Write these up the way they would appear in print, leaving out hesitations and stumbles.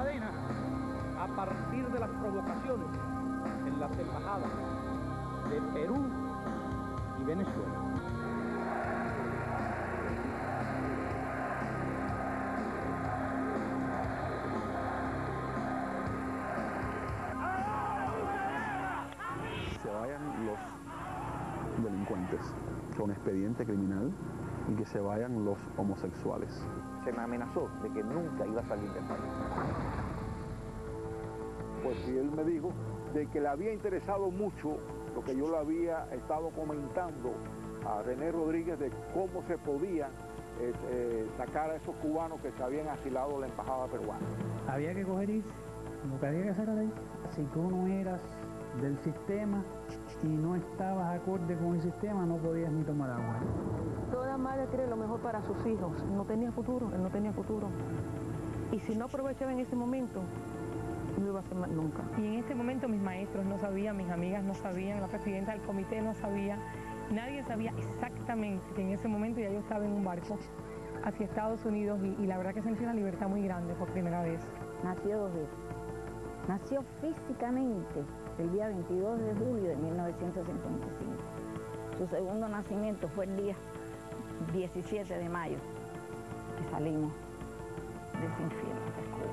desencadena a partir de las provocaciones en las embajadas de Perú y Venezuela. Se vayan los delincuentes con expediente criminal y que se vayan los homosexuales. Se me amenazó de que nunca iba a salir del país. Pues sí, él me dijo de que le había interesado mucho lo que yo le había estado comentando a René Rodríguez de cómo se podía sacar a esos cubanos que se habían asilado a la embajada peruana. Había que coger irse, lo que había que hacer era ir. Si tú no eras del sistema y no estabas acorde con el sistema, no podías ni tomar agua. Toda madre quiere lo mejor para sus hijos. No tenía futuro, él no tenía futuro. Y si no aprovechaba en ese momento, no iba a hacer más nunca. Y en ese momento mis maestros no sabían, mis amigas no sabían, la presidenta del comité no sabía, nadie sabía exactamente que en ese momento ya yo estaba en un barco hacia Estados Unidos y la verdad que sentí una libertad muy grande por primera vez. Nació 2 veces. Nació físicamente el día 22 de julio de 1955. Su segundo nacimiento fue el día 17 de mayo, que salimos de ese infierno de Cuba.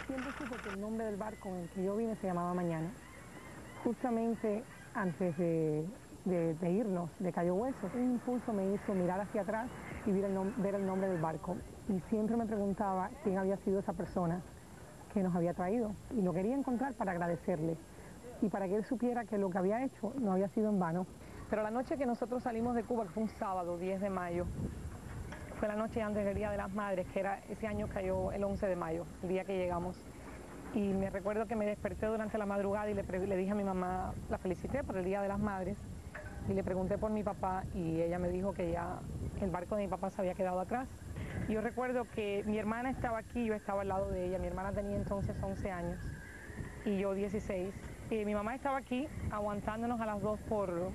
Siempre supe que el nombre del barco en el que yo vine se llamaba Mañana. Justamente antes de irnos de Cayo Hueso, un impulso me hizo mirar hacia atrás y ver el nombre del barco. Y siempre me preguntaba quién había sido esa persona que nos había traído. Y lo quería encontrar para agradecerle y para que él supiera que lo que había hecho no había sido en vano. Pero la noche que nosotros salimos de Cuba, que fue un sábado, 10 de mayo, fue la noche antes del Día de las Madres, que era ese año cayó el 11 de mayo, el día que llegamos. Y me recuerdo que me desperté durante la madrugada y le dije a mi mamá, la felicité por el Día de las Madres, y le pregunté por mi papá y ella me dijo que ya el barco de mi papá se había quedado atrás. Y yo recuerdo que mi hermana estaba aquí, yo estaba al lado de ella, mi hermana tenía entonces 11 años y yo 16. Y mi mamá estaba aquí aguantándonos a las dos por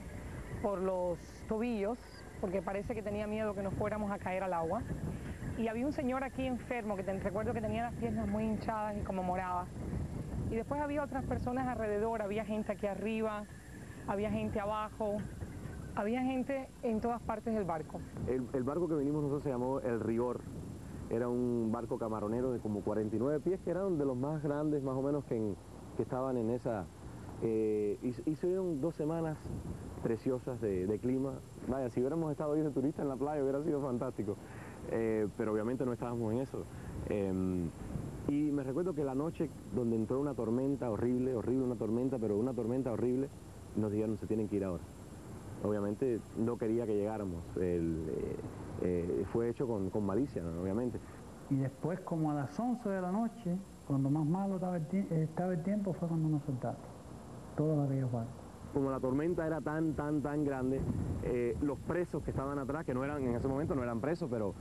los tobillos, porque parece que tenía miedo que nos fuéramos a caer al agua. Y había un señor aquí enfermo, que recuerdo que tenía las piernas muy hinchadas y como moradas. Y después había otras personas alrededor, había gente aquí arriba, había gente abajo, había gente en todas partes del barco. El barco que vinimos nosotros se llamó El Rigor. Era un barco camaronero de como 49 pies, que eran de los más grandes más o menos que estaban en esa... y se dieron 2 semanas preciosas de clima. Vaya, si hubiéramos estado ahí de turista en la playa hubiera sido fantástico, pero obviamente no estábamos en eso. Y me recuerdo que la noche donde entró una tormenta horrible, una tormenta, pero una tormenta horrible, nos dijeron se tienen que ir ahora. Obviamente no quería que llegáramos, fue hecho con malicia, ¿no? Obviamente. Y después, como a las 11 de la noche, cuando más malo estaba el tiempo, fue cuando nos soltaron todos aquellos barcos. Como la tormenta era tan grande, los presos que estaban atrás, que no eran, en ese momento no eran presos, pero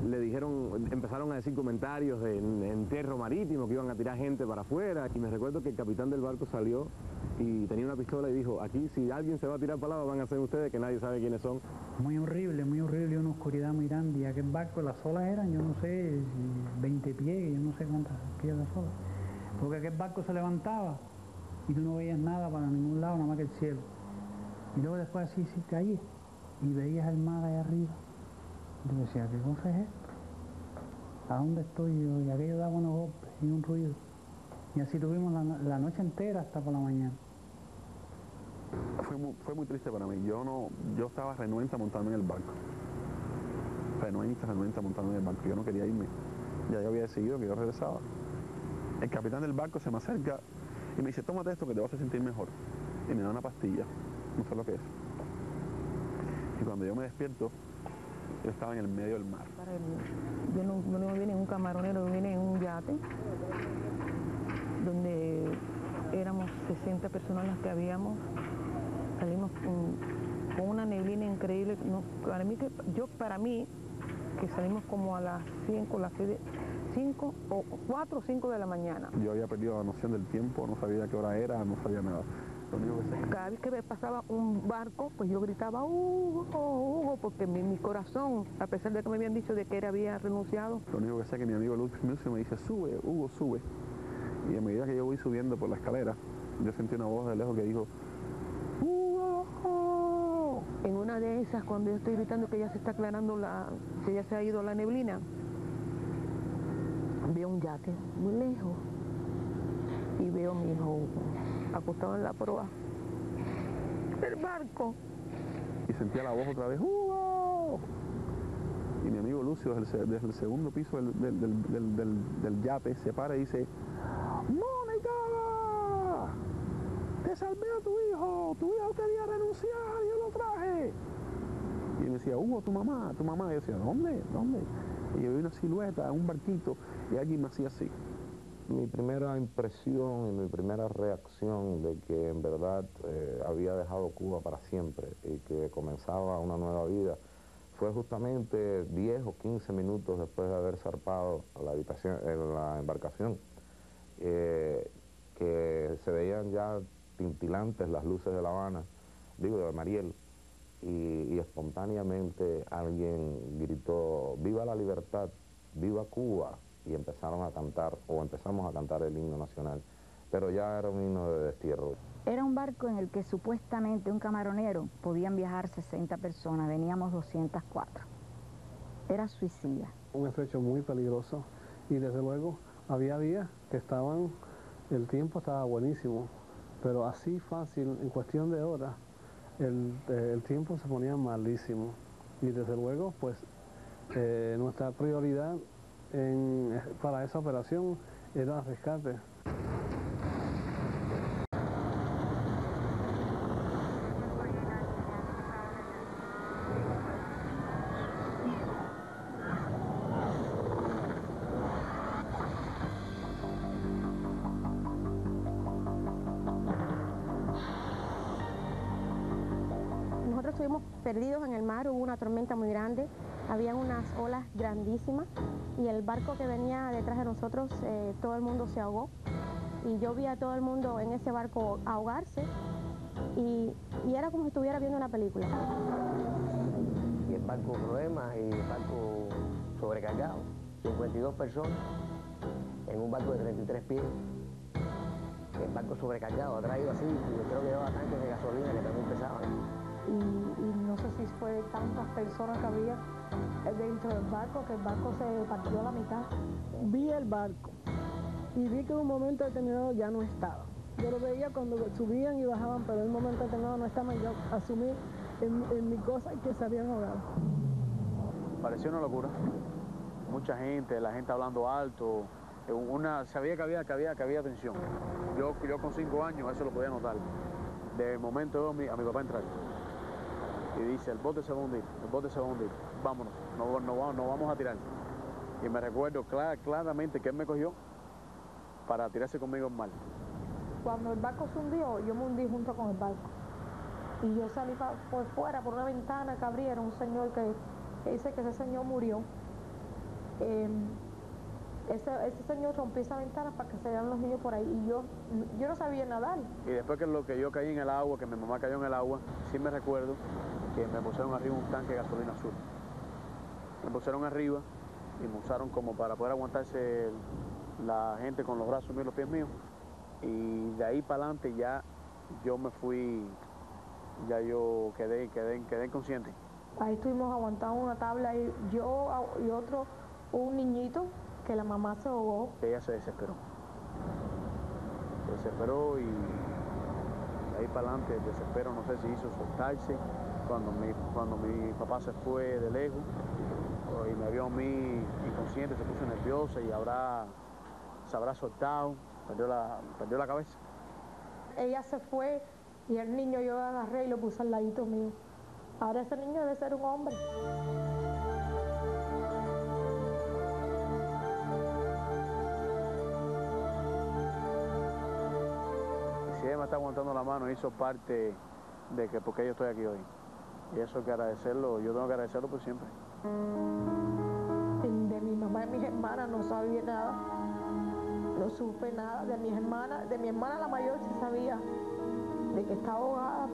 le dijeron, empezaron a decir comentarios en entierro marítimo, que iban a tirar gente para afuera. Y me recuerdo que el capitán del barco salió y tenía una pistola y dijo, aquí si alguien se va a tirar para el lado van a ser ustedes, que nadie sabe quiénes son. Muy horrible, y una oscuridad muy grande. Y aquel barco, las olas eran, yo no sé, 20 pies, yo no sé cuántas pies las olas. Porque aquel barco se levantaba y tú no veías nada para ningún lado, nada más que el cielo. Y luego después así caía y veías el mar allá arriba. Y tú decías, ¿qué cosa es esto? ¿A dónde estoy yo? Y aquello daba unos golpes y un ruido. Y así tuvimos la noche entera hasta por la mañana. Fue muy triste para mí. Yo estaba renuente a montarme en el barco. Renuente a montarme en el barco. Yo no quería irme. Ya yo había decidido que yo regresaba. El capitán del barco se me acerca y me dice, tómate esto que te vas a sentir mejor. Y me da una pastilla. no sé lo que es. Y cuando yo me despierto, yo estaba en el medio del mar. Yo no vine en un camaronero, yo vine en un yate, donde éramos 60 personas las que habíamos. Salimos con una neblina increíble. No, para mí, que salimos como a las 5 o 4 o 5 de la mañana. Yo había perdido la noción del tiempo, no sabía qué hora era, no sabía nada. Lo único que sé... Cada vez que me pasaba un barco, pues yo gritaba, Hugo, Hugo, porque mi corazón, a pesar de que me habían dicho de que él había renunciado. Lo único que sé es que mi amigo Luis Mucio me dice, sube, Hugo, sube. Y a medida que yo voy subiendo por la escalera, yo sentí una voz de lejos que dijo, ¡Hugo! En una de esas, cuando yo estoy gritando que ya se está aclarando que ya se ha ido la neblina, veo un yate muy lejos y veo a mi hijo Hugo acostado en la proa del barco. Y sentía la voz otra vez, ¡Hugo! Y mi amigo Lucio, desde el segundo piso del yate, se para y dice, ¡Mónica! ¡Te salvé a tu hijo! ¡Tu hijo quería renunciar y yo lo traje! Y él me decía, Hugo, tu mamá. Y yo decía, ¿dónde? Y yo vi una silueta, un barquito, y alguien me hacía así. Mi primera impresión y mi primera reacción de que en verdad había dejado Cuba para siempre y que comenzaba una nueva vida fue justamente 10 o 15 minutos después de haber zarpado a la embarcación, que se veían ya tintilantes las luces de La Habana, de Mariel, y espontáneamente alguien gritó, ¡viva la libertad! ¡Viva Cuba! Y empezamos a cantar el himno nacional, pero ya era un himno de destierro. Era un barco en el que supuestamente un camaronero podían viajar 60 personas, veníamos 204. Era suicida. Un estrecho muy peligroso y desde luego había días que el tiempo estaba buenísimo, pero así fácil, en cuestión de horas, el tiempo se ponía malísimo. Y desde luego, pues, nuestra prioridad para esa operación era el rescate. Nosotros estuvimos perdidos en el mar, hubo una tormenta muy grande, habían unas olas grandísimas y el barco que venía detrás de nosotros, todo el mundo se ahogó y yo vi a todo el mundo en ese barco ahogarse y era como si estuviera viendo una película. Y el barco problema y el barco sobrecargado, 52 personas en un barco de 33 pies. El barco sobrecargado, ha traído así, y yo creo que llevaba tanques de gasolina que también pesaban. Y no sé si fue tantas personas que había dentro del barco que el barco se partió a la mitad. Vi el barco y vi que en un momento determinado ya no estaba. Yo lo veía cuando subían y bajaban, pero en un momento determinado no estaba y yo asumí en mi cosa que se habían ahogado. Pareció una locura. Mucha gente, la gente hablando alto. Sabía que había tensión. Yo con 5 años eso lo podía notar. De momento veo a mi papá entrar y dice, el bote se va a hundir, vámonos, no vamos a tirar. Y me recuerdo claramente que él me cogió para tirarse conmigo en mar. Cuando el barco se hundió, yo me hundí junto con el barco. Y yo salí por fuera, por una ventana que abrieron, un señor que dice que ese señor murió. Ese señor rompió esa ventana para que se vean los niños por ahí y yo no sabía nadar. Y después que yo caí en el agua, que mi mamá cayó en el agua, sí me recuerdo que me pusieron arriba un tanque de gasolina azul. Me pusieron arriba y me usaron como para poder aguantarse la gente con los brazos míos y los pies míos. Y de ahí para adelante ya yo me fui, ya yo quedé inconsciente. Ahí estuvimos aguantando una tabla y yo y otro, un niñito, que la mamá se ahogó. Ella se desesperó. Y de ahí para adelante el desespero no sé si hizo soltarse. Cuando mi papá se fue de lejos y me vio a mí inconsciente, se puso nerviosa y se habrá soltado, perdió la cabeza. Ella se fue Y el niño yo agarré y lo puse al ladito mío. Ahora ese niño debe ser un hombre. Si ella me está aguantando la mano, hizo parte de que porque yo estoy aquí hoy. Y eso hay que agradecerlo, yo tengo que agradecerlo por siempre. De mi mamá y mis hermanas no sabía nada, no supe nada. De mi hermana la mayor sí sabía de que estaba ahogada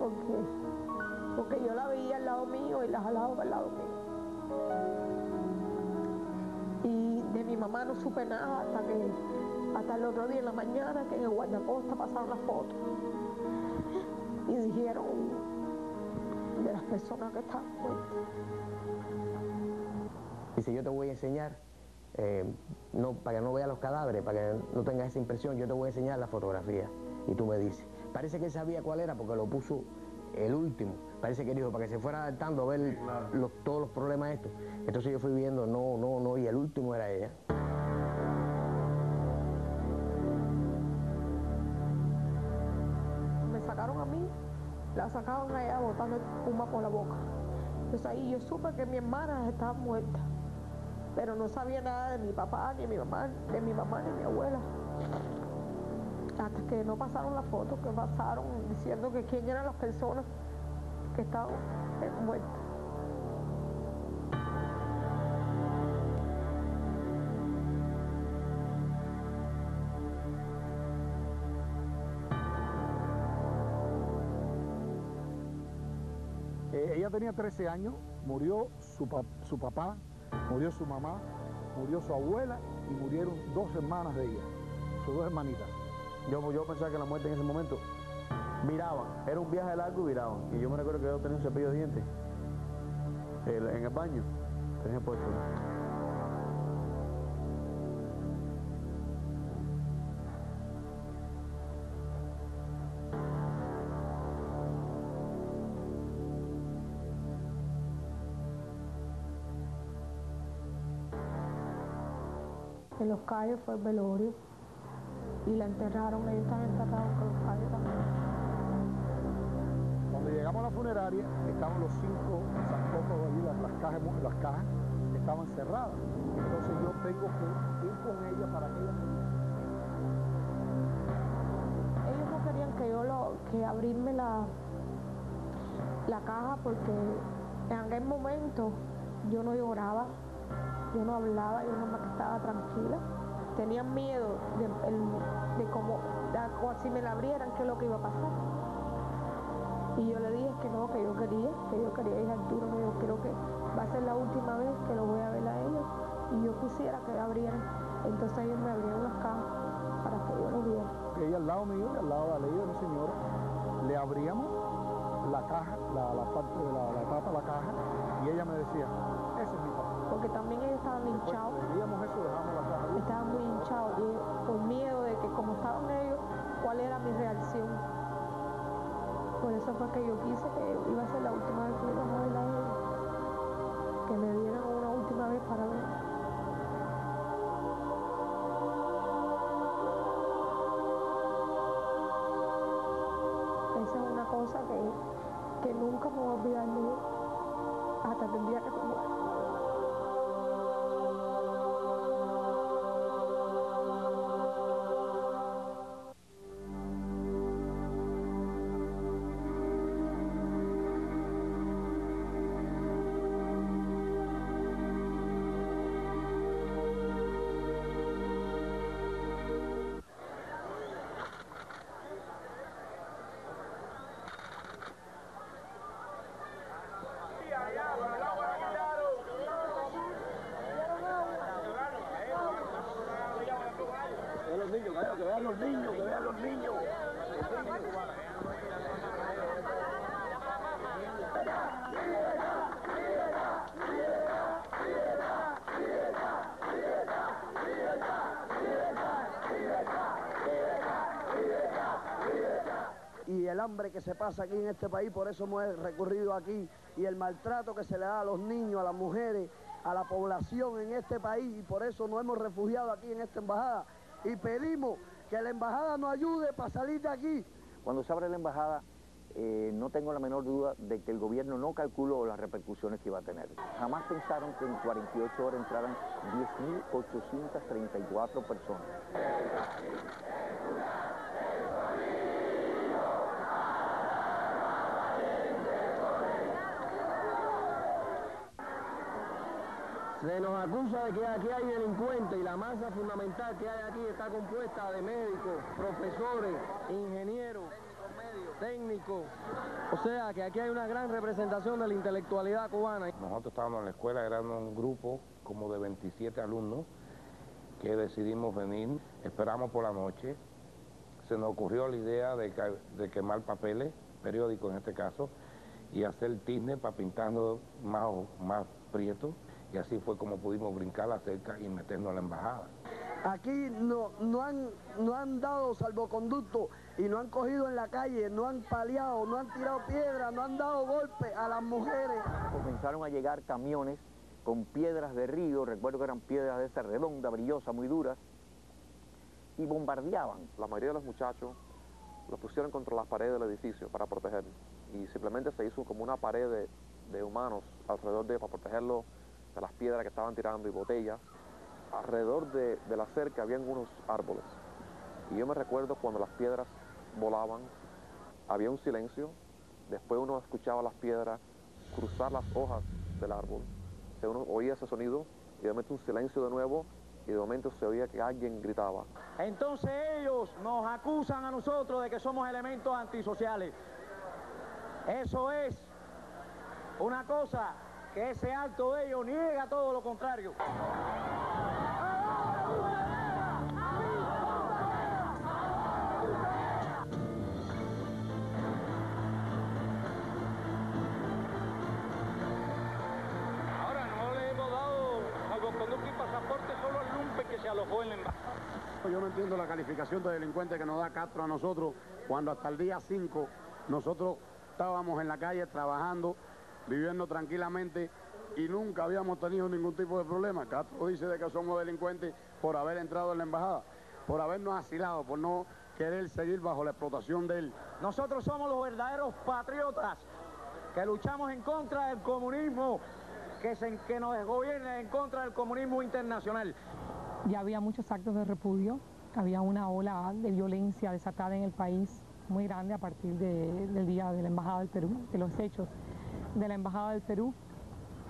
porque yo la veía al lado mío y la jalaba al lado mío. Y de mi mamá no supe nada hasta el otro día en la mañana que en el guardacosta pasaron las fotos y dijeron de las personas que estaban muertas. Dice, yo te voy a enseñar, para que no veas los cadáveres, para que no tengas esa impresión, yo te voy a enseñar la fotografía. Y tú me dices, parece que él sabía cuál era porque lo puso el último. Parece que dijo, para que se fuera adaptando a ver todos los problemas estos. Entonces yo fui viendo, no, y el último era ella. Me sacaron a mí, la sacaban allá botando espuma por la boca. Entonces ahí yo supe que mi hermana estaba muerta, pero no sabía nada de mi papá, ni de mi mamá, ni de mi abuela. Hasta que no pasaron las fotos, que pasaron diciendo que quién eran las personas que estaban muertas. Ella tenía 13 años, murió su papá, murió su mamá, murió su abuela y murieron 2 hermanas de ella, sus 2 hermanitas. Yo pensaba que la muerte en ese momento viraban, era un viaje largo y viraban. Y yo me recuerdo que yo tenía un cepillo de dientes en el baño, tenía puesto. En Los Cayos fue el velorio y la enterraron, ellos están enterrados con Los Cayos también. Cuando llegamos a la funeraria, estaban los 5 sarcófagos allí, las cajas estaban cerradas. Entonces yo tengo que ir con ella para que ella me... Ellos no querían que abrirme la caja porque en aquel momento yo no lloraba, yo no hablaba, yo nomás estaba tranquila. Tenían miedo de cómo, si me la abrieran, qué es lo que iba a pasar. Y yo le dije que no, que yo quería ir a Arturo, no, yo creo que va a ser la última vez que lo voy a ver a ellos y yo quisiera que abrieran. Entonces ellos me abrieron las cajas para que yo lo viera. Ella al lado mío, al lado de la ley de mi señora, le abríamos la caja, la parte de la tapa de la caja, y ella me decía, ese es mi papá. Porque también ellos estaban hinchados. Veíamos eso, dejamos la caja. Estaban muy hinchados y por miedo de que como estaban ellos, cuál era mi reacción. Por eso fue que yo quise que iba a ser la última vez que iba a ver a ellos. Que me dieran una última vez para ver. Esa es una cosa que nunca me voy a olvidar de ella, hasta el día que se muera. Que vean los niños, que vean los niños. Y el hambre que se pasa aquí en este país, por eso hemos recurrido aquí, y el maltrato que se le da a los niños, a las mujeres, a la población en este país, y por eso nos hemos refugiado aquí en esta embajada, y pedimos que la embajada nos ayude para salir de aquí. Cuando se abre la embajada, no tengo la menor duda de que el gobierno no calculó las repercusiones que iba a tener. Jamás pensaron que en 48 horas entraran 10.834 personas. Se nos acusa de que aquí hay delincuentes y la masa fundamental que hay aquí está compuesta de médicos, profesores, ingenieros, técnicos. O sea que aquí hay una gran representación de la intelectualidad cubana. Nosotros estábamos en la escuela, éramos un grupo como de 27 alumnos que decidimos venir, esperamos por la noche. Se nos ocurrió la idea de quemar papeles, periódicos en este caso, y hacer tizne para pintarnos más prieto. Y así fue como pudimos brincar la cerca y meternos a la embajada. Aquí no han dado salvoconducto y no han cogido en la calle, no han paliado, no han tirado piedras, no han dado golpes a las mujeres. Comenzaron a llegar camiones con piedras de río, recuerdo que eran piedras de esa redonda, brillosa, muy duras, y bombardeaban. La mayoría de los muchachos los pusieron contra las paredes del edificio para protegerlos. Y simplemente se hizo como una pared de humanos alrededor de ellos para protegerlos de las piedras que estaban tirando y botellas. Alrededor de la cerca habían unos árboles. Y yo me recuerdo cuando las piedras volaban, había un silencio, después uno escuchaba las piedras cruzar las hojas del árbol. O sea, uno oía ese sonido y de momento un silencio de nuevo y de momento se oía que alguien gritaba. Entonces ellos nos acusan a nosotros de que somos elementos antisociales. Eso es una cosa que ese acto de ellos niega todo lo contrario. Ahora no le hemos dado salvoconducto y pasaporte solo al lumpe que se alojó en la embajada. Yo no entiendo la calificación de delincuente que nos da Castro a nosotros cuando hasta el día 5 nosotros estábamos en la calle trabajando, viviendo tranquilamente y nunca habíamos tenido ningún tipo de problema. Castro dice de que somos delincuentes por haber entrado en la embajada, por habernos asilado, por no querer seguir bajo la explotación de él. Nosotros somos los verdaderos patriotas que luchamos en contra del comunismo, que nos gobierna, en contra del comunismo internacional. Ya había muchos actos de repudio, había una ola de violencia desatada en el país muy grande a partir del día de la Embajada del Perú, de los hechos de la Embajada del Perú,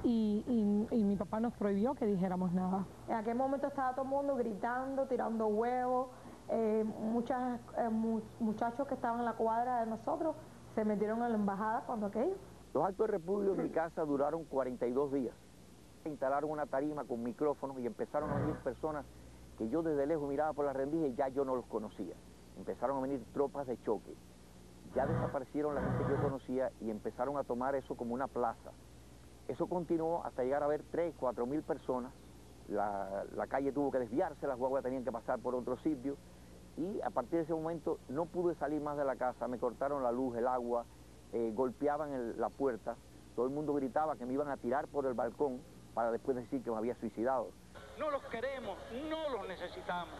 y mi papá nos prohibió que dijéramos nada. En aquel momento estaba todo el mundo gritando, tirando huevos, muchachos que estaban en la cuadra de nosotros se metieron en la embajada cuando aquello. Los actos de repudio en mi casa duraron 42 días. Instalaron una tarima con micrófonos y empezaron a venir personas que yo desde lejos miraba por las rendijas y ya yo no los conocía. Empezaron a venir tropas de choque. Ya desaparecieron la gente que yo conocía y empezaron a tomar eso como una plaza. Eso continuó hasta llegar a ver 3.000, 4.000 personas. La calle tuvo que desviarse, las guaguas tenían que pasar por otro sitio. Y a partir de ese momento no pude salir más de la casa, me cortaron la luz, el agua, golpeaban la puerta. Todo el mundo gritaba que me iban a tirar por el balcón para después decir que me había suicidado. No los queremos, no los necesitamos.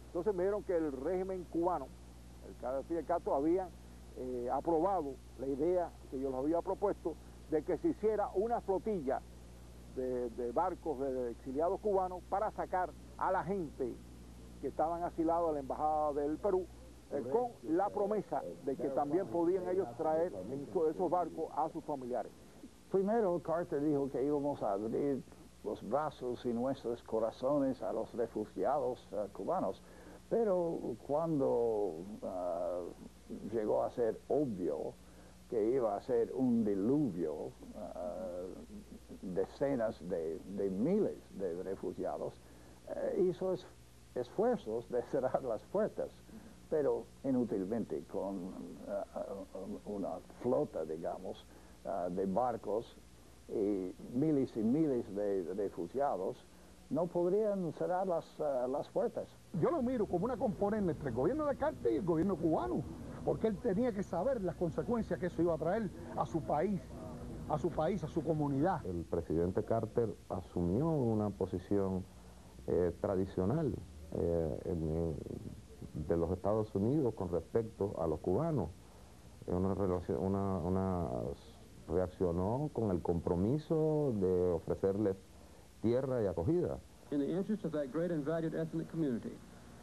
Entonces me dijeron que el régimen cubano, el Castro, había aprobado la idea que yo les había propuesto de que se hiciera una flotilla de barcos de exiliados cubanos para sacar a la gente que estaban asilados a la Embajada del Perú, con la promesa de que también podían ellos traer esos barcos a sus familiares. Primero, Carter dijo que íbamos a abrir los brazos y nuestros corazones a los refugiados cubanos, pero cuando llegó a ser obvio que iba a ser un diluvio, decenas de miles de refugiados, hizo esfuerzos de cerrar las puertas, pero inútilmente, con una flota, digamos, de barcos y miles de refugiados, no podrían cerrar las puertas. Yo lo miro como una componente entre el gobierno de Carter y el gobierno cubano. porque él tenía que saber las consecuencias que eso iba a traer a su país, a su comunidad. El presidente Carter asumió una posición tradicional de los Estados Unidos con respecto a los cubanos. Reaccionó con el compromiso de ofrecerles tierra y acogida. In the interest of that great and valued ethnic community,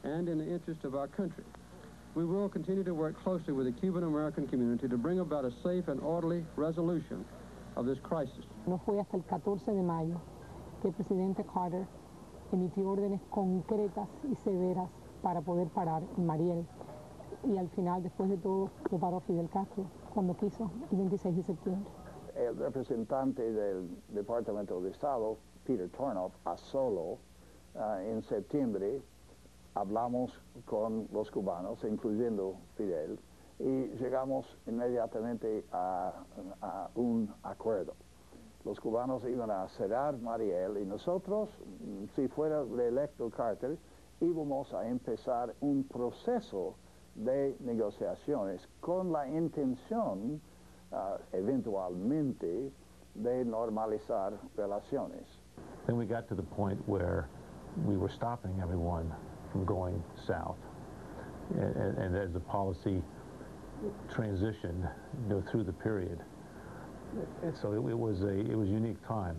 and in the interest of our country, we will continue to work closely with the Cuban American community to bring about a safe and orderly resolution of this crisis. No fue hasta el 14 de mayo que el presidente Carter emitió órdenes concretas y severas para poder parar en Mariel. Y al final, después de todo, lo paró Fidel Castro cuando quiso, el 26 de septiembre. El representante del Departamento de Estado, Peter Tornoff, a solo en septiembre hablamos con los cubanos, incluyendo Fidel, y llegamos inmediatamente a un acuerdo. Los cubanos iban a cerrar Mariel y nosotros, si fuera reelecto Carter, íbamos a empezar un proceso de negociaciones con la intención, eventualmente, de normalizar relaciones. Then we got to the point where we were stopping everyone from going south, and as the policy transitioned, through the period, so it was a unique time.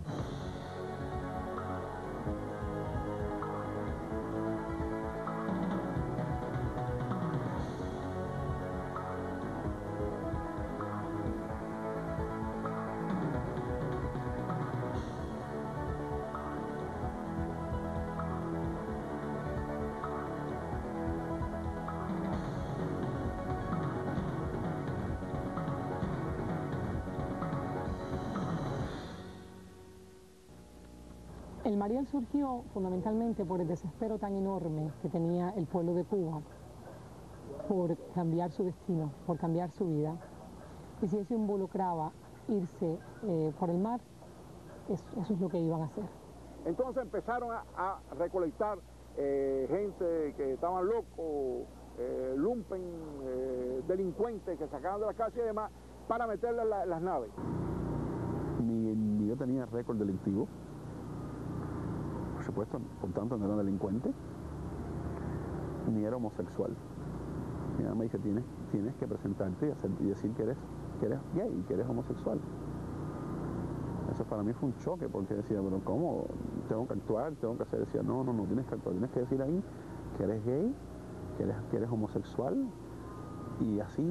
El Mariel surgió fundamentalmente por el desespero tan enorme que tenía el pueblo de Cuba por cambiar su destino, por cambiar su vida. Y si eso involucraba irse por el mar, eso es lo que iban a hacer. Entonces empezaron a recolectar gente que estaban locos, lumpen, delincuentes que sacaban de la casa y demás, para meterle las naves. Ni yo tenía récord delictivo. Por supuesto, por tanto no era delincuente, ni era homosexual. Mi mamá me dice, tienes que presentarte y decir que eres gay y que eres homosexual. Eso para mí fue un choque, porque decía, pero ¿cómo? Tengo que actuar, tengo que hacer. Decía, no, tienes que actuar, tienes que decir ahí que eres gay, que eres homosexual, y así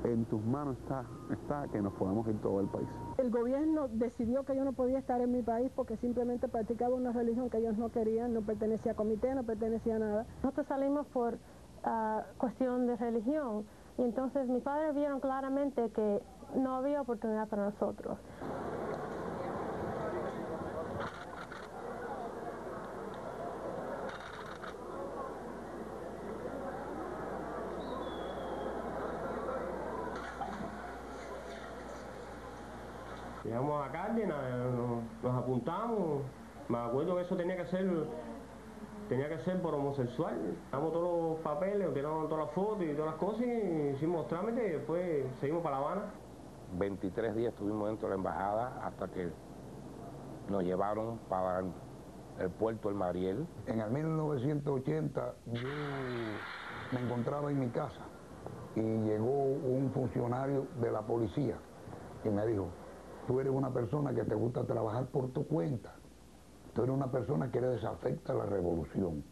en tus manos está que nos podamos ir todo el país. El gobierno decidió que yo no podía estar en mi país porque simplemente practicaba una religión que ellos no querían, no pertenecía a comité, no pertenecía a nada. Nosotros salimos por cuestión de religión y entonces mis padres vieron claramente que no había oportunidad para nosotros. Llegamos a Cárdenas, nos apuntamos, me acuerdo que eso tenía que ser por homosexual. Damos todos los papeles, tiramos todas las fotos y todas las cosas y hicimos trámites y después seguimos para La Habana. 23 días estuvimos dentro de la embajada hasta que nos llevaron para el puerto El Mariel. En el 1980 yo me encontraba en mi casa y llegó un funcionario de la policía y me dijo, tú eres una persona que te gusta trabajar por tu cuenta. Tú eres una persona que eres desafecta a la revolución.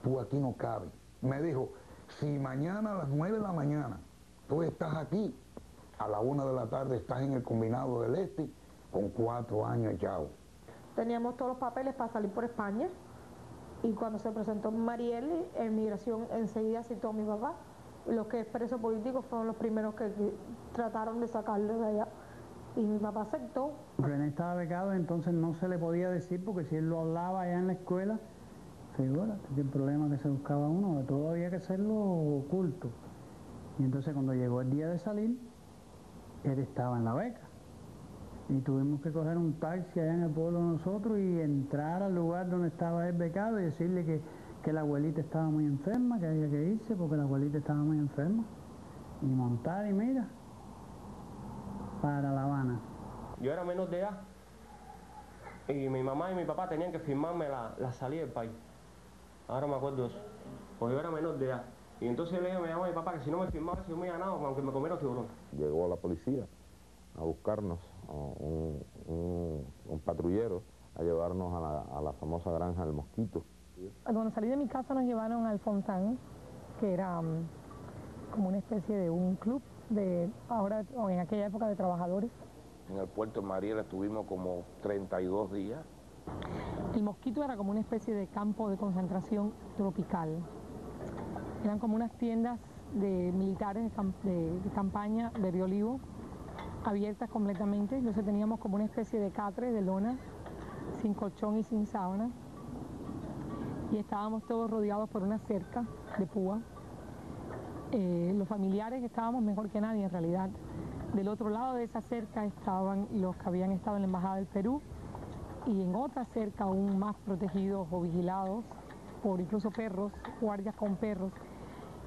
Tú aquí no cabes. Me dijo, si mañana a las 9 de la mañana tú estás aquí, a la 1 de la tarde estás en el Combinado del Este con 4 años echados. Teníamos todos los papeles para salir por España y cuando se presentó Mariel, en migración enseguida citó a mi papá. Los que presos políticos fueron los primeros que trataron de sacarlo de allá. Y mi papá aceptó. René estaba becado, entonces no se le podía decir, porque si él lo hablaba allá en la escuela, figúrate el problema que se buscaba uno, de todo había que hacerlo oculto. Y entonces cuando llegó el día de salir, él estaba en la beca. Y tuvimos que coger un taxi allá en el pueblo de nosotros y entrar al lugar donde estaba él becado y decirle que la abuelita estaba muy enferma, que había que irse porque la abuelita estaba muy enferma. y montar y mira, para La Habana. Yo era menor de edad y mi mamá y mi papá tenían que firmarme la salida del país. Ahora me acuerdo de eso, porque yo era menor de edad. Y entonces le dije a mi mamá y mi papá que si no me firmaba, si yo me ganaba, aunque me comieran tiburón. Llegó la policía a buscarnos, un patrullero, a llevarnos a la famosa granja del Mosquito. Cuando salí de mi casa nos llevaron al Fontán, que era como una especie de un club ahora o en aquella época de trabajadores. En el puerto de Mariel estuvimos como 32 días. El Mosquito era como una especie de campo de concentración tropical. Eran como unas tiendas de militares de campaña de Río Olivo, abiertas completamente. Entonces teníamos como una especie de catre de lona, sin colchón y sin sábana. Y estábamos todos rodeados por una cerca de púa. Los familiares estábamos mejor que nadie en realidad. Del otro lado de esa cerca estaban los que habían estado en la Embajada del Perú y en otra cerca aún más protegidos o vigilados por incluso perros, guardias con perros,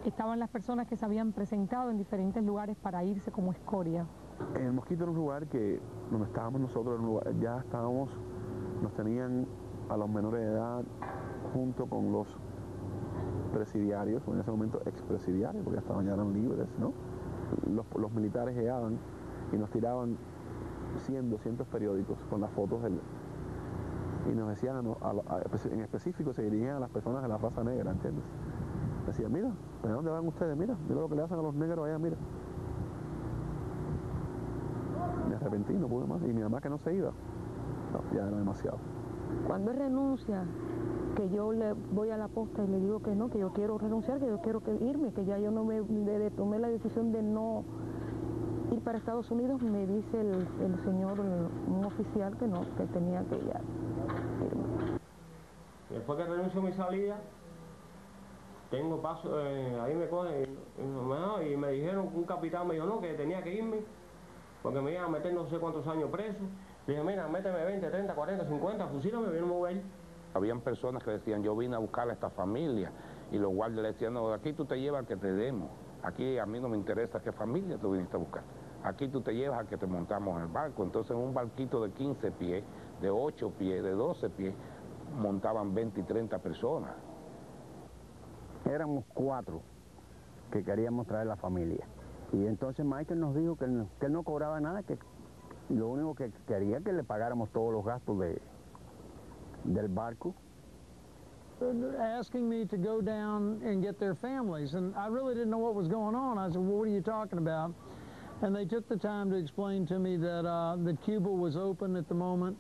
estaban las personas que se habían presentado en diferentes lugares para irse como escoria. En el Mosquito era un lugar que, donde estábamos nosotros, ya estábamos, nos tenían a los menores de edad junto con los presidiarios, o en ese momento expresidiarios, porque ya eran libres, ¿no? Los militares llegaban y nos tiraban 100, 200 periódicos con las fotos y nos decían, en específico se dirigían a las personas de la raza negra, ¿entiendes? Decían, mira, ¿de dónde van ustedes? Mira lo que le hacen a los negros allá, mira. Me arrepentí, no pude más, y mi mamá que no se iba, no, ya era demasiado. Cuando él renuncia, que yo le voy a la posta y le digo que no, que yo quiero renunciar, que yo quiero irme, que ya yo no tomé la decisión de no ir para Estados Unidos, me dice el señor, un oficial, que no, que tenía que ya irme. Después que renuncio a mi salida, tengo paso, ahí me cogen y me dijeron, un capitán me dijo no, que tenía que irme, porque me iban a meter no sé cuántos años preso. Le dije, mira, méteme 20, 30, 40, 50, fusílame, yo no me voy a ir. Habían personas que decían, yo vine a buscar a esta familia, y los guardias le decían, no, aquí tú te llevas al que te demos, aquí a mí no me interesa qué familia tú viniste a buscar, aquí tú te llevas al que te montamos en el barco. Entonces en un barquito de 15 pies, de 8 pies, de 12 pies, montaban 20 y 30 personas. Éramos 4 que queríamos traer la familia, y entonces Michael nos dijo que él no cobraba nada, que lo único que quería que le pagáramos todos los gastos del barco. Asking me to go down and get their families, and I really didn't know what was going on. I said, well, what are you talking about? And they took the time to explain to me that Cuba was open at the moment,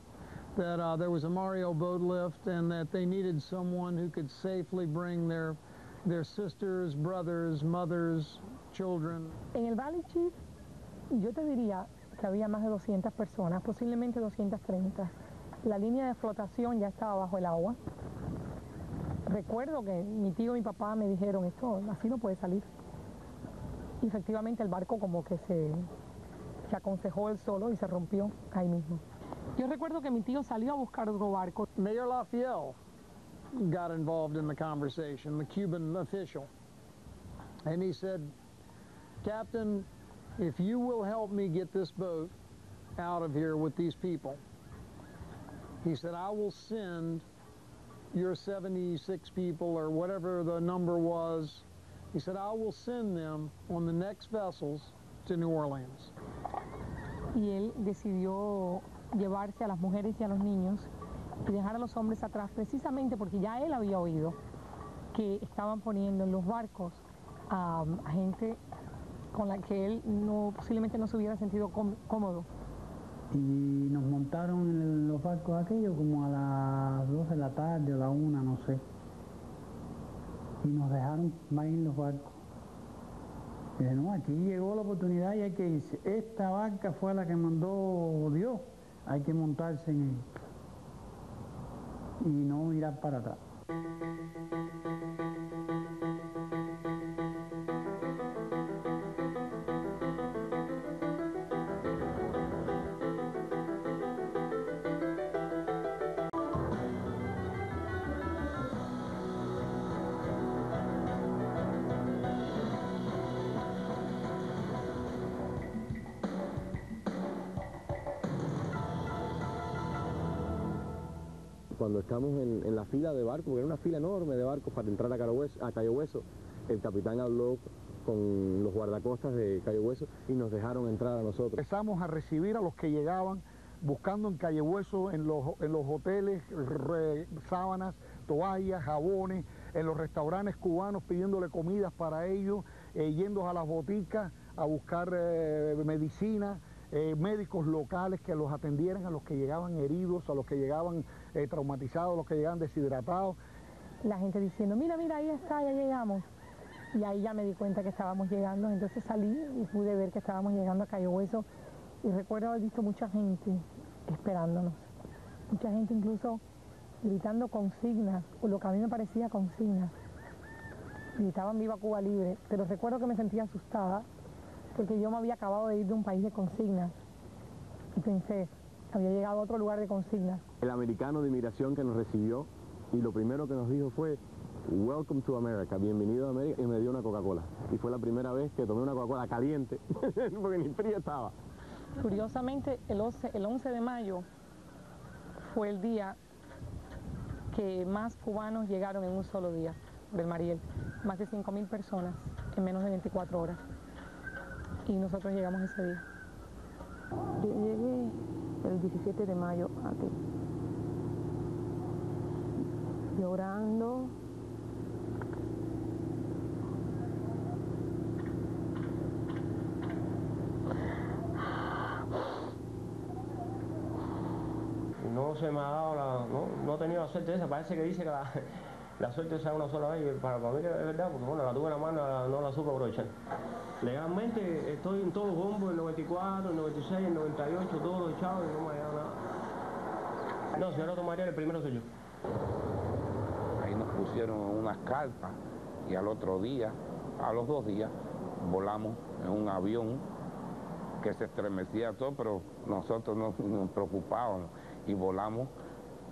that there was a Mario boat lift, and that they needed someone who could safely bring their sisters, brothers, mothers, children. En el Valley Chief, yo te diría que había más de 200 personas, posiblemente 230. La línea de flotación ya estaba bajo el agua. Recuerdo que mi tío y mi papá me dijeron, esto así no puede salir. Y efectivamente el barco como que se aconsejó él solo y se rompió ahí mismo. Yo recuerdo que mi tío salió a buscar otro barco. Mayor Lafiel got involved in the conversation, the Cuban official. And he said, Captain, if you will help me get this boat out of here with these people, he said, I will send your 76 people or whatever the number was. He said, I will send them on the next vessels to New Orleans. Y él decidió llevarse a las mujeres y a los niños y dejar a los hombres atrás, precisamente porque ya él había oído que estaban poniendo en los barcos a gente con la que él posiblemente no se hubiera sentido cómodo. Y nos montaron en los barcos aquellos como a las 2 de la tarde o la 1, no sé. Y nos dejaron más en los barcos. Y dije, no, aquí llegó la oportunidad y hay que irse. Esta barca fue la que mandó Dios. Hay que montarse en ella. Y no mirar para atrás. cuando estamos en la fila de barcos, porque era una fila enorme de barcos para entrar a Cayo Hueso, el capitán habló con los guardacostas de Cayo Hueso y nos dejaron entrar a nosotros. Empezamos a recibir a los que llegaban buscando en Cayo Hueso, en los hoteles, sábanas, toallas, jabones, en los restaurantes cubanos pidiéndole comidas para ellos, yendo a las boticas a buscar medicina, médicos locales que los atendieran a los que llegaban heridos, a los que llegaban traumatizados, a los que llegaban deshidratados. La gente diciendo, mira, mira, ahí está, ya llegamos. Y ahí ya me di cuenta que estábamos llegando, entonces salí y pude ver que estábamos llegando a Cayo Hueso. Y recuerdo haber visto mucha gente esperándonos, mucha gente incluso gritando consignas, o lo que a mí me parecía consignas. Gritaban Viva Cuba Libre, pero recuerdo que me sentía asustada porque yo me había acabado de ir de un país de consignas y pensé, había llegado a otro lugar de consignas. El americano de inmigración que nos recibió y lo primero que nos dijo fue Welcome to America, bienvenido a América, y me dio una Coca-Cola. Y fue la primera vez que tomé una Coca-Cola caliente, porque ni fría estaba. Curiosamente, el 11 de mayo fue el día que más cubanos llegaron en un solo día del Mariel. Más de 5.000 personas en menos de 24 horas. Y nosotros llegamos ese día. Yo llegué el 17 de mayo aquí. Llorando. No se me ha dado no he tenido la suerte esa, parece que dice que la suerte se da una sola vez, y para mí es verdad, porque bueno, la tuve en la mano, no la supe aprovechar. Legalmente estoy en todos los bombos, el 94, el 96, el 98, todos los echados y no me ha llegado nada. No, señor Otto Mariel, el primero soy yo. Ahí nos pusieron unas carpas y al otro día, a los 2 días, volamos en un avión que se estremecía todo, pero nosotros no nos preocupábamos y volamos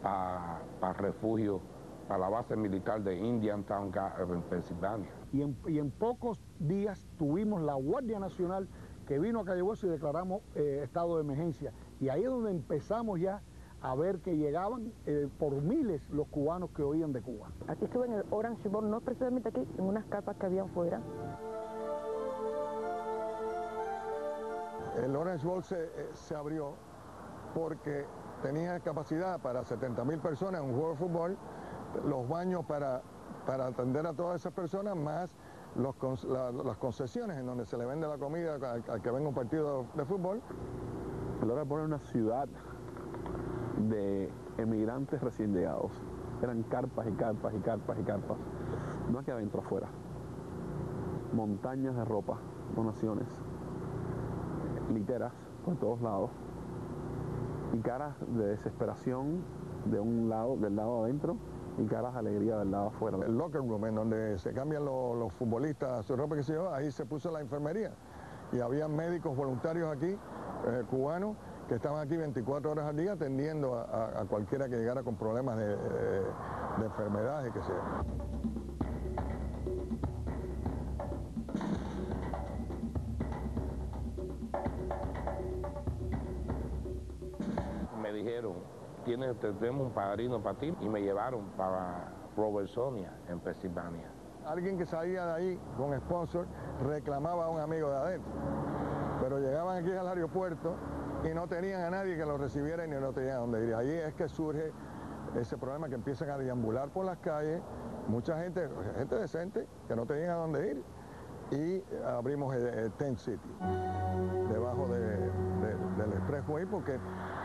para refugio, a la base militar de Indiantown, en Pensilvania. Y en pocos días tuvimos la Guardia Nacional que vino a Cayo Hueso y declaramos estado de emergencia. Y ahí es donde empezamos ya a ver que llegaban por miles los cubanos que oían de Cuba. Aquí estuve en el Orange Bowl, no precisamente aquí, en unas carpas que habían fuera. El Orange Bowl se abrió porque tenía capacidad para 70.000 personas en un juego de fútbol, los baños para atender a todas esas personas, más las concesiones en donde se le vende la comida al que venga un partido de fútbol. El Orange Bowl era una ciudad de emigrantes recién llegados. Eran carpas y carpas y carpas y carpas. No aquí adentro, afuera. Montañas de ropa, donaciones, literas por todos lados y caras de desesperación del lado adentro y caras de alegría del lado afuera. El locker room, en donde se cambian los futbolistas su ropa, que se lleva, ahí se puso la enfermería y había médicos voluntarios aquí, cubanos, que estaban aquí 24 horas al día atendiendo a cualquiera que llegara con problemas de enfermedades y que sea. Me dijeron, tenemos un padrino para ti, y me llevaron para Robertsonia, en Pensilvania. Alguien que salía de ahí con sponsor reclamaba a un amigo de adentro, pero llegaban aquí al aeropuerto y no tenían a nadie que los recibiera y no tenían a dónde ir. Ahí es que surge ese problema, que empiezan a deambular por las calles, mucha gente decente que no tenían a dónde ir, y abrimos el Tent City debajo del Expressway porque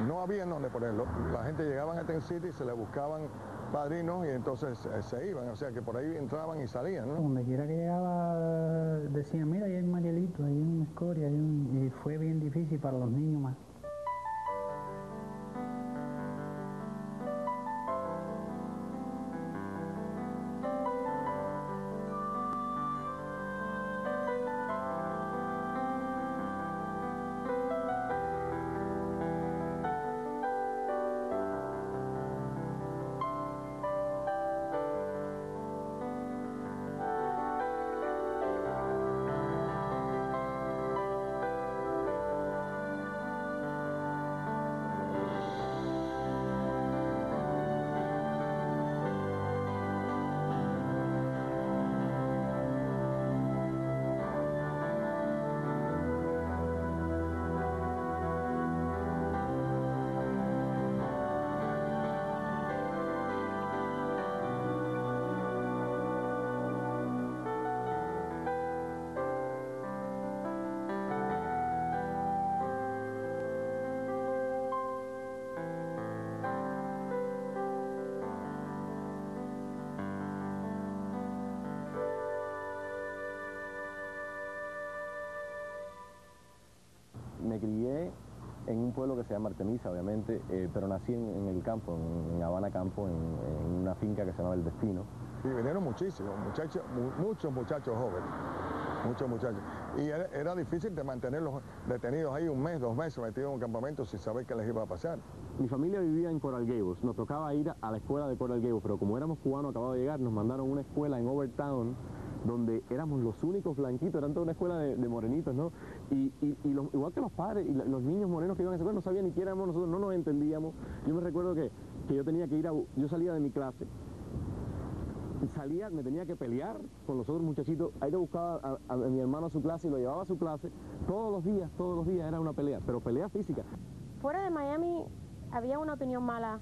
no había en dónde ponerlo. La gente llegaba a Tent City, se le buscaban padrinos y entonces se iban, o sea que por ahí entraban y salían, ¿no? Donde quiera que llegaba decían, mira, ahí hay un Marielito, ahí hay una escoria, y fue bien difícil para los niños más. crié en un pueblo que se llama Artemisa, obviamente, pero nací en el campo, en Habana Campo, en una finca que se llama El Destino. Y vinieron muchísimos, muchos muchachos jóvenes, muchos muchachos. Y era difícil de mantenerlos detenidos ahí 1 mes, 2 meses metidos en un campamento sin saber qué les iba a pasar. Mi familia vivía en Coral Gables, nos tocaba ir a la escuela de Coral Gables, pero como éramos cubanos, acababa de llegar, nos mandaron a una escuela en Overtown, donde éramos los únicos blanquitos, eran toda una escuela de morenitos, ¿no? Igual que los padres y los niños morenos que iban a esa escuela no sabían ni quién éramos nosotros, no nos entendíamos. Yo me recuerdo que yo tenía que ir yo salía de mi clase, me tenía que pelear con los otros muchachitos, ahí le buscaba a mi hermano a su clase y lo llevaba a su clase, todos los días era una pelea, pero pelea física. Fuera de Miami había una opinión mala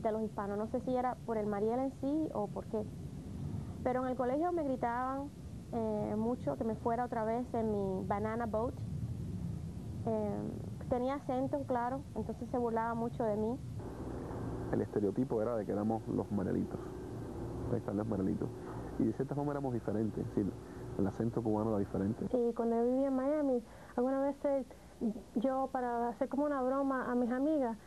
de los hispanos, no sé si era por el Mariel en sí o por qué. Pero en el colegio me gritaban mucho que me fuera otra vez en mi banana boat. Tenía acento, claro, entonces se burlaba mucho de mí. El estereotipo era de que éramos los marielitos, los marielitos. Y de cierta forma éramos diferentes, es decir, el acento cubano era diferente. Y cuando yo vivía en Miami, algunas veces yo, para hacer como una broma a mis amigas,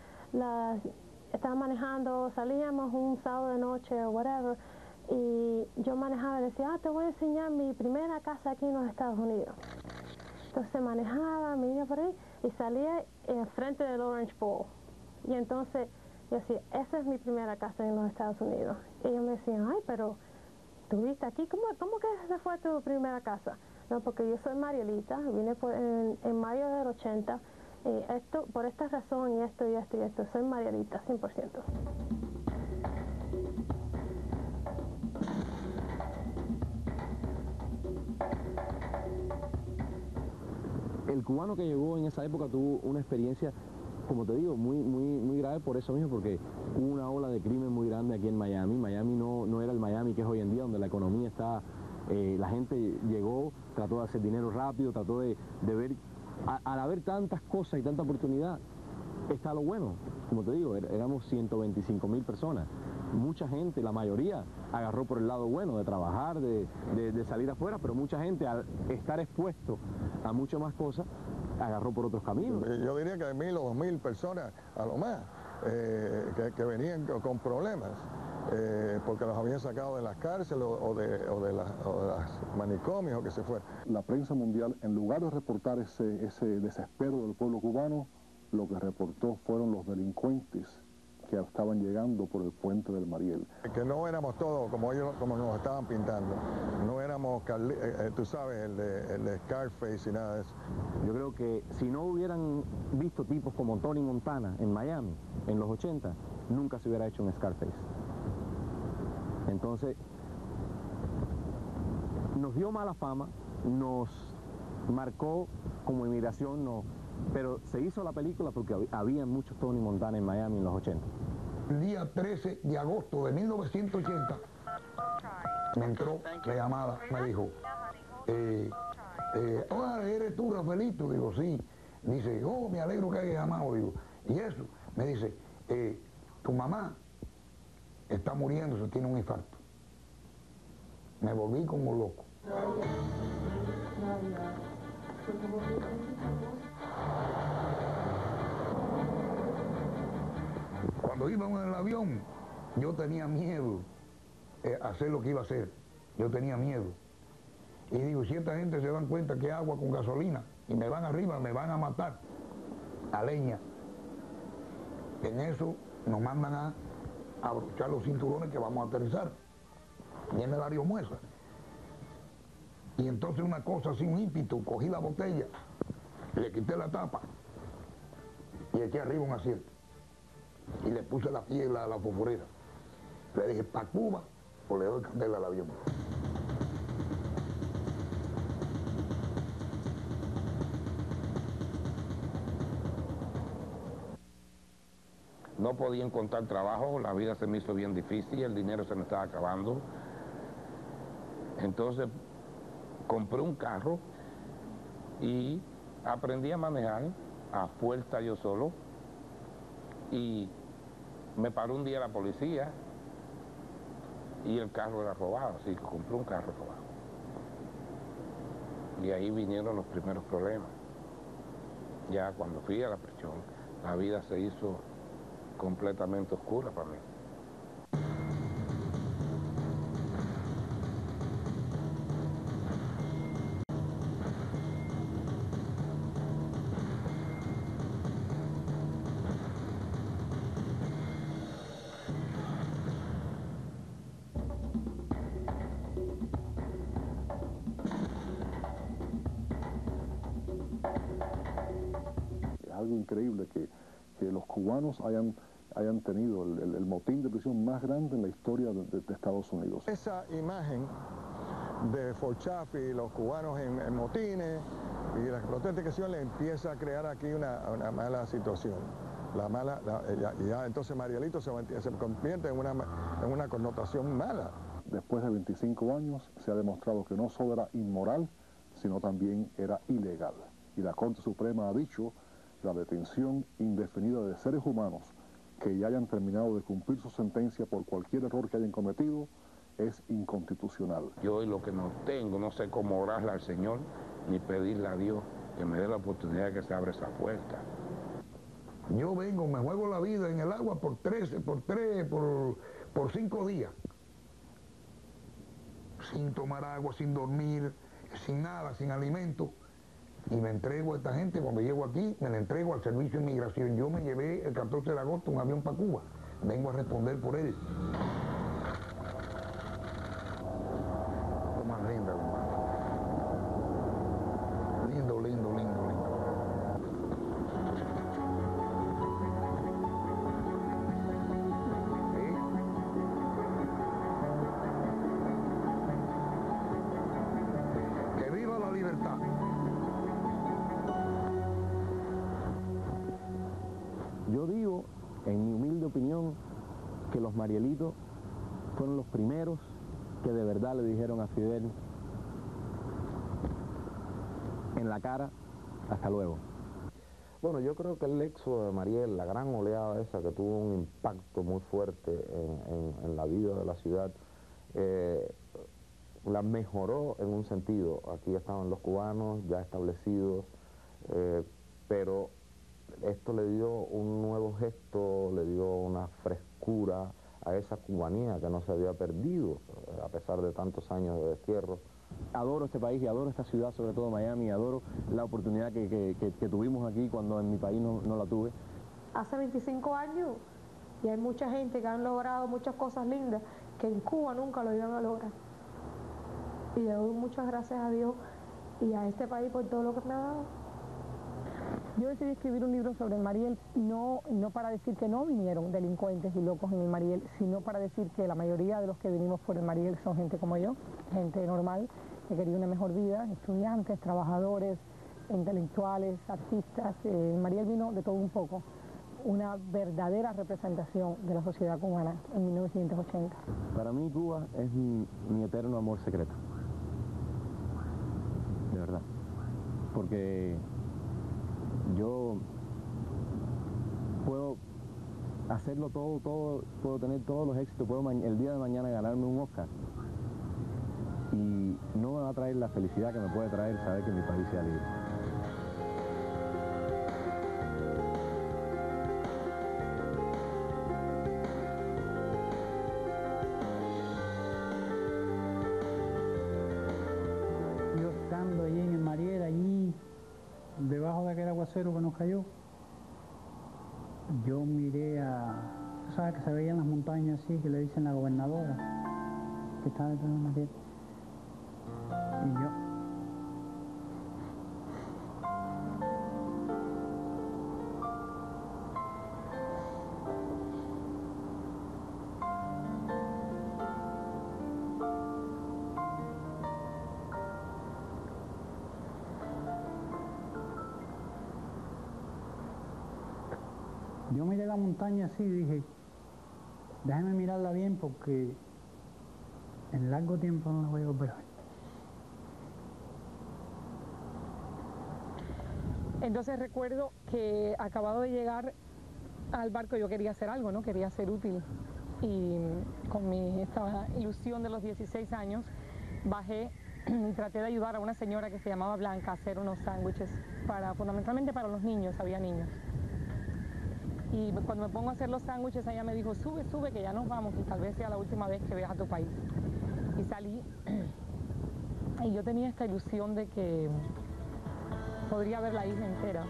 estaba manejando, salíamos un sábado de noche o whatever, y yo manejaba y decía, te voy a enseñar mi primera casa aquí en los Estados Unidos. Entonces manejaba, me iba por ahí y salía frente del Orange Bowl. Y entonces yo decía, esa es mi primera casa en los Estados Unidos. Y ellos me decían, ay, pero tú viste aquí, ¿cómo que esa fue tu primera casa? No, porque yo soy marielita, vine en mayo del 80, por esta razón y esto, soy marielita, 100%. El cubano que llegó en esa época tuvo una experiencia, como te digo, muy grave por eso mismo, porque hubo una ola de crimen muy grande aquí en Miami. Miami no era el Miami que es hoy en día, donde la economía está, la gente llegó, trató de hacer dinero rápido, trató de ver, al haber tantas cosas y tanta oportunidad, está lo bueno. Como te digo, éramos 125.000 personas. Mucha gente, la mayoría, agarró por el lado bueno de trabajar, de salir afuera, pero mucha gente, al estar expuesto a muchas más cosas, agarró por otros caminos. Yo diría que 1.000 o 2.000 personas, a lo más, que venían con problemas, porque los habían sacado de las cárceles o de las manicomios o que se fueran. La prensa mundial, en lugar de reportar ese desespero del pueblo cubano, lo que reportó fueron los delincuentes que estaban llegando por el puente del Mariel. Que no éramos todos como nos estaban pintando, no éramos, tú sabes, el de Scarface y nada de eso. Yo creo que si no hubieran visto tipos como Tony Montana en Miami en los 80, nunca se hubiera hecho un Scarface. Entonces, nos dio mala fama, nos marcó como inmigración, pero se hizo la película porque había muchos Tony Montana en Miami en los 80. El día 13 de agosto de 1980 me entró la llamada, me dijo, ¿eres tú, Rafaelito? Digo, sí. Dice, me alegro que hayas llamado. Digo, ¿y eso? Me dice, tu mamá está muriendo, tiene un infarto. Me volví como loco. Cuando íbamos en el avión, yo tenía miedo a hacer lo que iba a hacer. Yo tenía miedo. Y digo, si esta gente se dan cuenta que agua con gasolina y me van arriba, me van a matar a leña. En eso nos mandan a abrochar los cinturones que vamos a aterrizar. Y en el Aeromuesa. Y entonces una cosa así, un ímpetu, cogí la botella, le quité la tapa y eché arriba un asiento. Y le puse la piel a la fosforera. Le dije, ¿para Cuba o le doy candela al avión? No podía encontrar trabajo, la vida se me hizo bien difícil, el dinero se me estaba acabando. Entonces compré un carro y aprendí a manejar a fuerza yo solo. Y me paró un día la policía y el carro era robado, así que compré un carro robado. Y ahí vinieron los primeros problemas. Ya cuando fui a la prisión, la vida se hizo completamente oscura para mí. Algo increíble que los cubanos hayan tenido el motín de prisión más grande en la historia de Estados Unidos. Esa imagen de Fort Chaffee y los cubanos en motines y las protestas que le empieza a crear aquí una mala situación. Ya entonces Marielito se convierte en una connotación mala. Después de 25 años se ha demostrado que no solo era inmoral, sino también era ilegal. Y la Corte Suprema ha dicho la detención indefinida de seres humanos que ya hayan terminado de cumplir su sentencia por cualquier error que hayan cometido es inconstitucional. Yo hoy lo que no tengo, no sé cómo orarle al Señor ni pedirle a Dios que me dé la oportunidad de que se abra esa puerta. Yo vengo, me juego la vida en el agua por 5 días. Sin tomar agua, sin dormir, sin nada, sin alimento. Y me entrego a esta gente, cuando llego aquí, me la entrego al Servicio de Inmigración. Yo me llevé el 14 de agosto un avión para Cuba. Vengo a responder por él. Lo más lindo, hermano. Lindo, lindo, lindo, lindo. ¿Sí? Que viva la libertad. Yo digo, en mi humilde opinión, que los Marielitos fueron los primeros que de verdad le dijeron a Fidel en la cara, hasta luego. Bueno, yo creo que el éxodo de Mariel, la gran oleada esa que tuvo un impacto muy fuerte en la vida de la ciudad, la mejoró en un sentido. Aquí estaban los cubanos ya establecidos, pero esto le dio un nuevo gesto, le dio una frescura a esa cubanía que no se había perdido a pesar de tantos años de destierro. Adoro este país y adoro esta ciudad, sobre todo Miami, y adoro la oportunidad que tuvimos aquí cuando en mi país no la tuve. Hace 25 años y hay mucha gente que han logrado muchas cosas lindas que en Cuba nunca lo iban a lograr. Y le doy muchas gracias a Dios y a este país por todo lo que me ha dado. Yo decidí escribir un libro sobre el Mariel, no para decir que no vinieron delincuentes y locos en el Mariel, sino para decir que la mayoría de los que vinimos por el Mariel son gente como yo, gente normal, que quería una mejor vida, estudiantes, trabajadores, intelectuales, artistas. El Mariel vino de todo un poco, una verdadera representación de la sociedad cubana en 1980. Para mí Cuba es mi eterno amor secreto, de verdad, porque yo puedo hacerlo todo, puedo tener todos los éxitos, puedo el día de mañana ganarme un Oscar y no me va a traer la felicidad que me puede traer saber que mi país sea libre. Yo estando allí en el Mariel, allí debajo de aquel aguacero que nos cayó, yo miré tú sabes que se veían las montañas así, que le dicen la gobernadora, que está detrás de Mariel. Y yo miré la montaña así y dije, déjame mirarla bien porque en largo tiempo no la voy a volver a ver. Entonces recuerdo que acabado de llegar al barco yo quería hacer algo, ¿no? Quería ser útil. Y con esta ilusión de los 16 años bajé y traté de ayudar a una señora que se llamaba Blanca a hacer unos sándwiches, fundamentalmente para los niños, había niños. Y cuando me pongo a hacer los sándwiches, ella me dijo, sube, sube, que ya nos vamos y tal vez sea la última vez que veas a tu país. Y salí y yo tenía esta ilusión de que podría ver la isla entera.